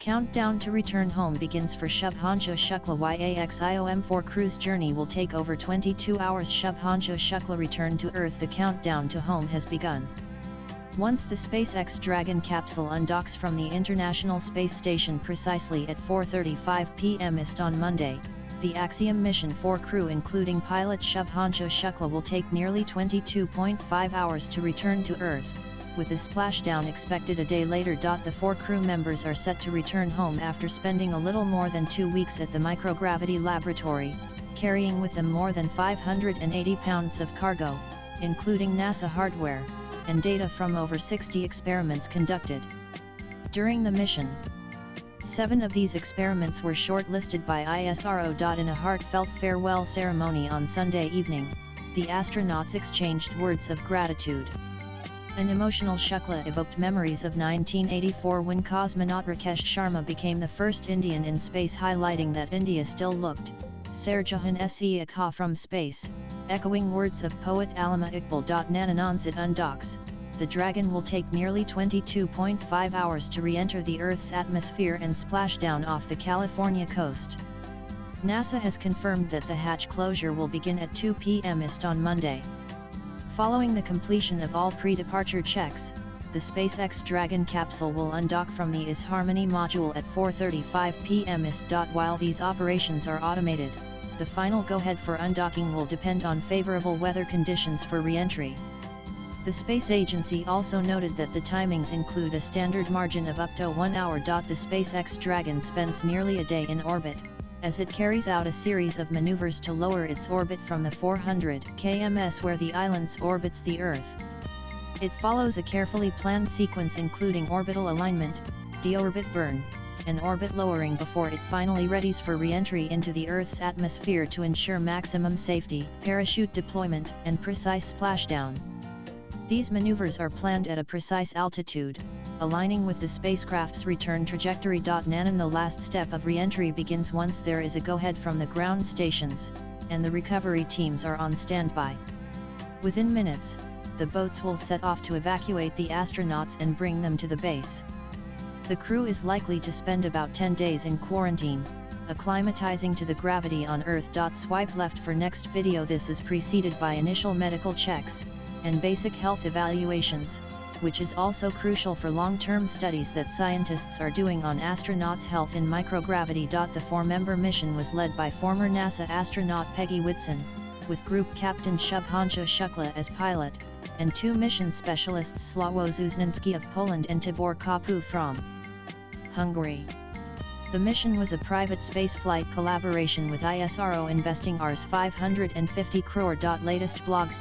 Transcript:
Countdown to return home begins for Shubhanshu Shukla. Axiom4 crew's journey will take over 22 hours. Shubhanshu Shukla return to Earth. The countdown to home has begun. Once the SpaceX Dragon capsule undocks from the International Space Station precisely at 4:35 p.m. EST on Monday, the Axiom Mission 4 crew including pilot Shubhanshu Shukla will take nearly 22.5 hours to return to Earth, with the splashdown expected a day later. The 4 crew members are set to return home after spending a little more than 2 weeks at the microgravity laboratory, carrying with them more than 580 pounds of cargo, including NASA hardware, and data from over 60 experiments conducted. During the mission, 7 of these experiments were shortlisted by ISRO. In a heartfelt farewell ceremony on Sunday evening, the astronauts exchanged words of gratitude. An emotional Shukla evoked memories of 1984 when cosmonaut Rakesh Sharma became the first Indian in space, highlighting that India still looked Sarjahan se Akha from space, echoing words of poet Allama Iqbal. Once it undocks, the Dragon will take nearly 22.5 hours to re-enter the Earth's atmosphere and splash down off the California coast. NASA has confirmed that the hatch closure will begin at 2 p.m. EST on Monday. Following the completion of all pre-departure checks, the SpaceX Dragon capsule will undock from the IS Harmony module at 4:35 p.m. EST. While these operations are automated, the final go-ahead for undocking will depend on favorable weather conditions for re-entry. The space agency also noted that the timings include a standard margin of up to 1 hour. The SpaceX Dragon spends nearly a day in orbit, as it carries out a series of maneuvers to lower its orbit from the 400 km where the islands orbits the Earth. It follows a carefully planned sequence including orbital alignment, deorbit burn, and orbit lowering before it finally readies for re-entry into the Earth's atmosphere to ensure maximum safety, parachute deployment, and precise splashdown. These maneuvers are planned at a precise altitude, aligning with the spacecraft's return trajectory. The last step of re-entry begins once there is a go-ahead from the ground stations, and the recovery teams are on standby. Within minutes, the boats will set off to evacuate the astronauts and bring them to the base. The crew is likely to spend about 10 days in quarantine, acclimatizing to the gravity on Earth. Swipe left for next video. This is preceded by initial medical checks and basic health evaluations, which is also crucial for long-term studies that scientists are doing on astronauts' health in microgravity. The 4-member mission was led by former NASA astronaut Peggy Whitson, with Group Captain Shubhanshu Shukla as pilot, and 2 mission specialists Sławomir Zuźniński of Poland and Tibor Kapu from Hungary. The mission was a private spaceflight collaboration with ISRO investing Rs 550 crore. Latest blogs